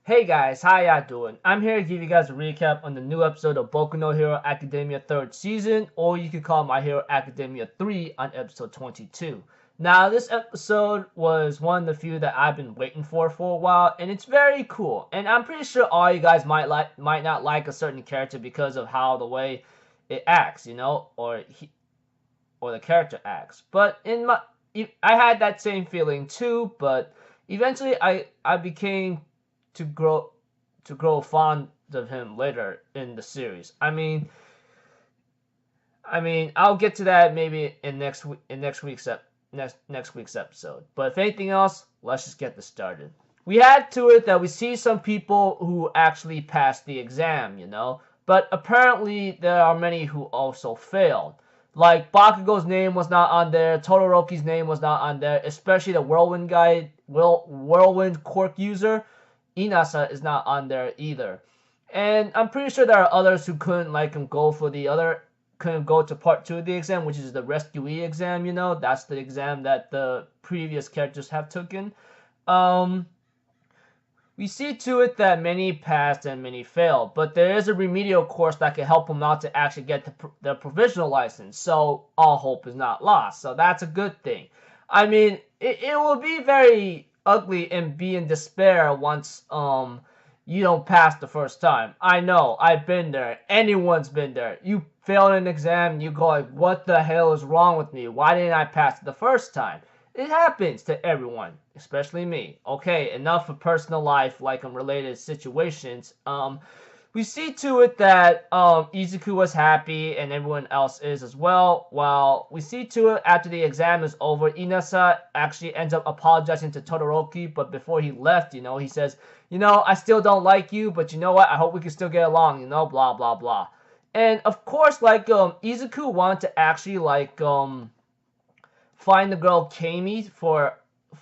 Hey guys, how y'all doing? I'm here to give you guys a recap on the new episode of Boku no Hero Academia 3rd season, or you could call My Hero Academia 3 on episode 22. Now, this episode was one of the few that I've been waiting for a while, and it's very cool. And I'm pretty sure all you guys might not like a certain character because of how the way it acts, or the character acts. But I had that same feeling too, but eventually I became to grow fond of him later in the series. I'll get to that maybe in next week's episode. But if anything else, let's just get this started. We had to it that we see some people who actually passed the exam, but apparently there are many who also failed. Like Bakugo's name was not on there, Todoroki's name was not on there, especially the whirlwind quirk user. Inasa is not on there either. And I'm pretty sure there are others who couldn't couldn't go to part 2 of the exam, which is the rescuee exam, That's the exam that the previous characters have taken. We see to it that many passed and many failed, but there is a remedial course that can help them out to actually get the provisional license, so all hope is not lost. So that's a good thing. It will be very ugly and be in despair once you don't pass the first time. I know, I've been there. Anyone's been there. You fail an exam and you go like, what the hell is wrong with me? Why didn't I pass it the first time? It happens to everyone, especially me. Okay, enough of personal life like related situations. We see to it that Izuku was happy and everyone else is as well. While we see to it after the exam is over, Inasa actually ends up apologizing to Todoroki, but before he left, he says, I still don't like you, but you know what? I hope we can still get along, blah, blah, blah. And of course, Izuku wanted to actually, find the girl Kami for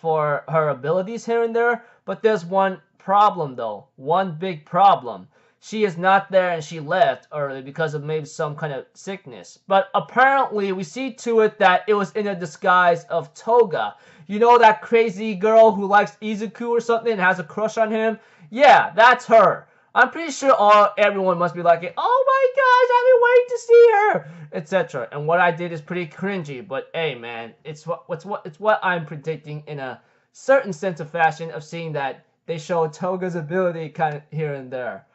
her abilities here and there, but there's one problem though. One big problem. She is not there and she left early because of maybe some kind of sickness. But apparently we see to it that it was in a disguise of Toga. That crazy girl who likes Izuku or something and has a crush on him? Yeah, that's her. I'm pretty sure everyone must be like, oh my gosh, I've been waiting to see her, etc. And what I did is pretty cringy, but hey, man, it's what I'm predicting in a certain sense of fashion of seeing that they show Toga's ability kind of here and there.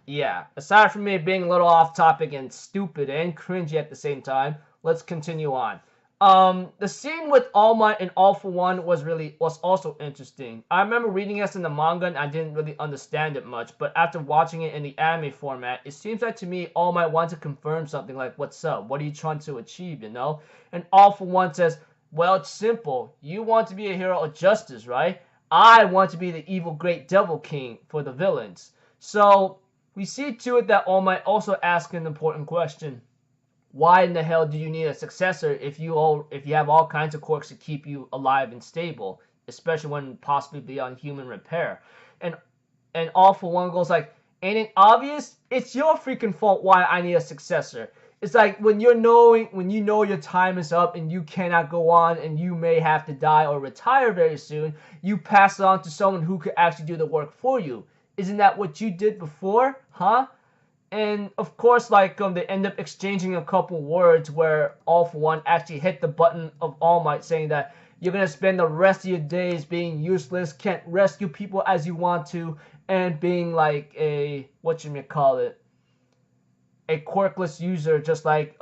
Yeah, aside from me being a little off topic and stupid and cringy at the same time, let's continue on. The scene with All Might and All For One was also interesting. I remember reading this in the manga and I didn't really understand it much, but after watching it in the anime format, it seems like to me All Might wants to confirm something like, what's up? What are you trying to achieve, And All For One says, well, it's simple. You want to be a hero of justice, right? I want to be the evil great devil king for the villains. So we see to it that All Might also asks an important question. Why in the hell do you need a successor if you have all kinds of quirks to keep you alive and stable, especially when possibly beyond human repair? And All For One goes like, ain't it obvious? It's your freaking fault why I need a successor. It's like when you know your time is up and you cannot go on and you may have to die or retire very soon, you pass it on to someone who could actually do the work for you. Isn't that what you did before? Huh? And of course, they end up exchanging a couple words where All For One actually hit the button of All Might saying that you're going to spend the rest of your days being useless, can't rescue people as you want to, and being like a quirkless user just like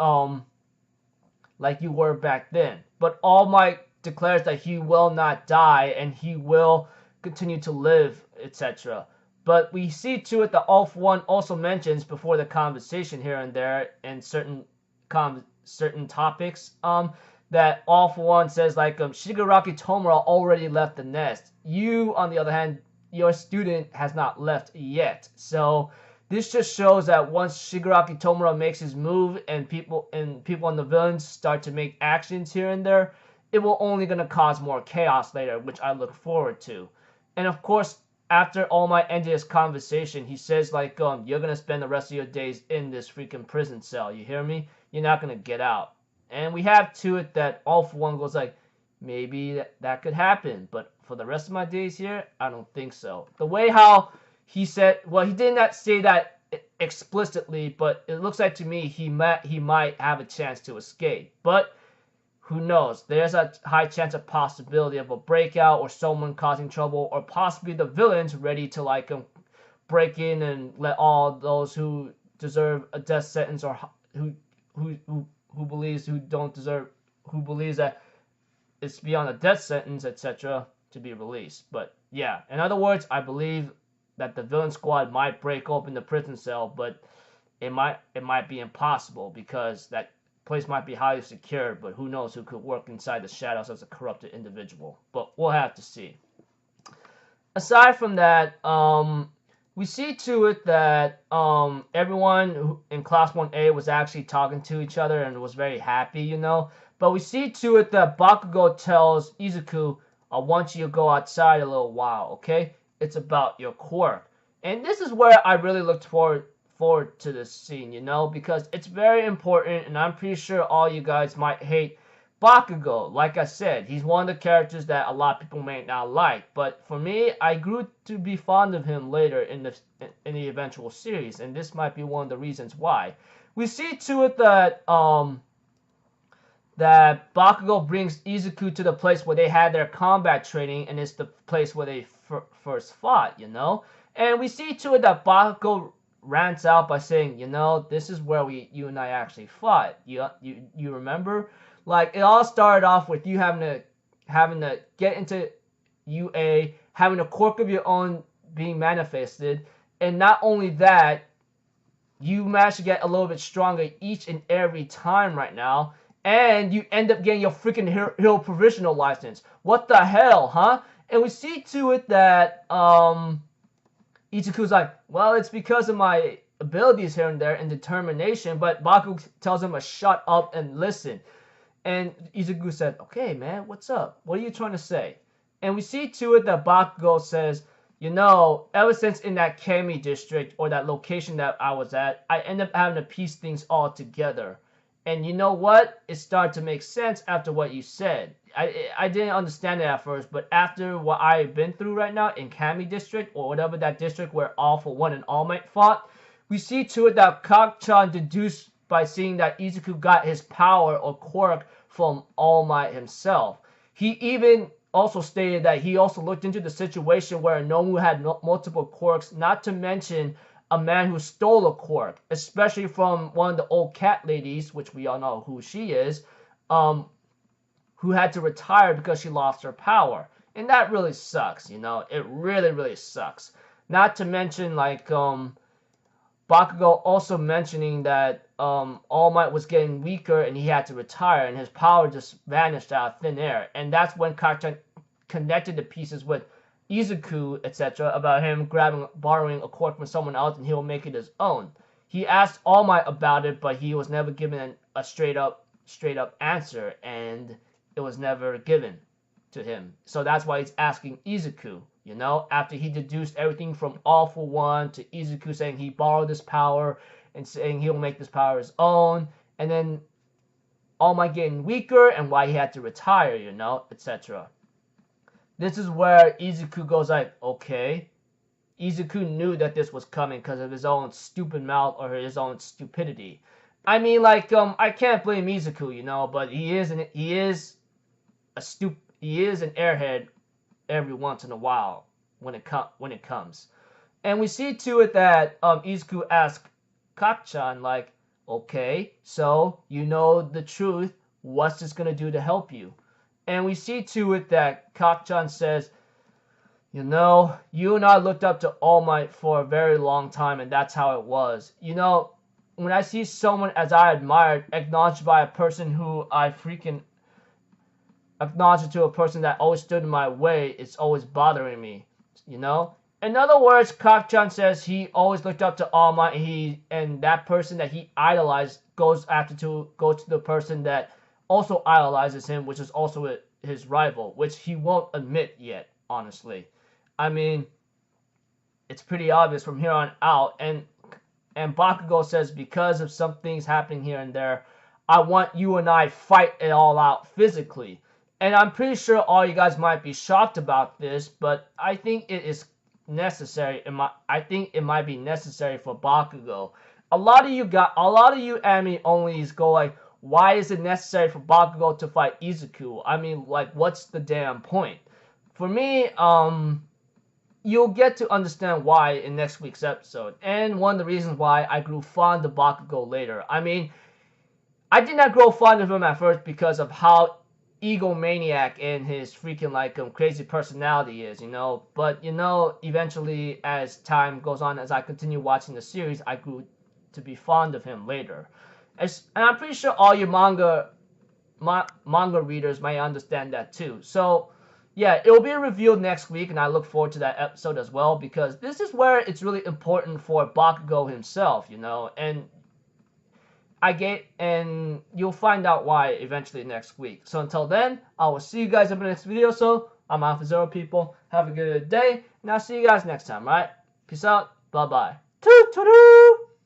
you were back then. But All Might declares that he will not die and he will continue to live, etc. But we see to it that All For One also mentions before the conversation here and there and certain topics that All For One says Shigaraki Tomura already left the nest. You, on the other hand, your student has not left yet. So this just shows that once Shigaraki Tomura makes his move and people and the villains start to make actions here and there, it will only gonna cause more chaos later, which I look forward to. And of course, after All Might ended his conversation, he says you're gonna spend the rest of your days in this freaking prison cell. You hear me? You're not gonna get out. And we have to it that All For One goes like, maybe that could happen. But for the rest of my days here, I don't think so. The way how he said, well, he did not say that explicitly, but it looks like to me he might have a chance to escape. But who knows? There's a high chance of possibility of a breakout or someone causing trouble, or possibly the villains ready to like break in and let all those who deserve a death sentence, or who believes that it's beyond a death sentence, etc., to be released. But yeah, in other words, I believe that the villain squad might break open the prison cell, but it might be impossible because that place might be highly secured, but who knows who could work inside the shadows as a corrupted individual. But we'll have to see. Aside from that, we see to it that everyone in Class 1A was actually talking to each other and was very happy, you know. But we see to it that Bakugo tells Izuku, I want you to go outside a little while, okay? It's about your quirk. And this is where I really looked forward to this scene, you know, because it's very important, and I'm pretty sure all you guys might hate Bakugo. Like I said, he's one of the characters that a lot of people may not like, but for me, I grew to be fond of him later in the eventual series, and this might be one of the reasons why. We see to it that that Bakugo brings Izuku to the place where they had their combat training, and it's the place where they first fought, you know. And we see to it that Bakugo rants out by saying, you know, this is where you and I actually fought. You remember? Like, it all started off with you having to get into UA, having a quirk of your own being manifested, and not only that, you managed to get a little bit stronger each and every time right now, and you end up getting your freaking hero provisional license. What the hell, huh? And we see to it that Izuku's like, well, it's because of my abilities here and there and determination, but Baku tells him to shut up and listen. And Izuku said, okay, man, what's up? What are you trying to say? And we see to it that Bakugo says, you know, ever since in that Kami district, or that location that I was at, I end up having to piece things all together. And you know what? It started to make sense after what you said. I didn't understand it at first, but after what I've been through right now in Kami district, or whatever that district where All for One and All Might fought, we see to it that Kacchan deduced by seeing that Izuku got his power or quirk from All Might himself. He even also stated that he also looked into the situation where Nomu had multiple quirks, not to mention a man who stole a quirk, especially from one of the old cat ladies, which we all know who she is, who had to retire because she lost her power. And that really sucks, you know. It really, really sucks. Not to mention, like, Bakugo also mentioning that All Might was getting weaker and he had to retire, and his power just vanished out of thin air. And that's when Kacchan connected the pieces with Izuku, etc., about him borrowing a quirk from someone else and he'll make it his own. He asked All Might about it, but he was never given a straight up answer, and it was never given to him. So that's why he's asking Izuku, you know, after he deduced everything from All for One to Izuku saying he borrowed this power and saying he'll make this power his own, and then All Might getting weaker and why he had to retire, you know, etc. This is where Izuku goes like, okay. Izuku knew that this was coming because of his own stupid mouth or his own stupidity. I mean, like, I can't blame Izuku, you know, but he is an airhead every once in a while when it comes. And we see to it that Izuku asks Kacchan, like, okay, so you know the truth, what's this gonna do to help you? And we see to it that Kacchan says, you know, you and I looked up to All Might for a very long time, and that's how it was. You know, when I see someone as I admired acknowledged by a person who I freaking acknowledged to a person that always stood in my way, it's always bothering me, you know? In other words, Kacchan says he always looked up to All Might, and that person that he idolized goes to the person that also idolizes him, which is also his rival, which he won't admit yet, honestly. I mean, it's pretty obvious from here on out, and Bakugo says, because of some things happening here and there, I want you and I fight it all out physically. And I'm pretty sure all you guys might be shocked about this, but I think it is necessary. I think it might be necessary for Bakugo. A lot of you anime onlys go like, why is it necessary for Bakugo to fight Izuku? I mean, like, what's the damn point? For me, you'll get to understand why in next week's episode, and one of the reasons why I grew fond of Bakugo later. I mean, I did not grow fond of him at first because of how egomaniac and his freaking like crazy personality is, you know. But you know, eventually as time goes on, as I continue watching the series, I grew to be fond of him later. And I'm pretty sure all your manga readers might understand that too. So yeah, it will be revealed next week, and I look forward to that episode as well, because this is where it's really important for Bakugo himself, you know, and you'll find out why eventually next week. So until then, I will see you guys in the next video. So I'm Alpha Zero, people. Have a good day, and I'll see you guys next time, right? Peace out. Bye-bye. Toot-toot-toot!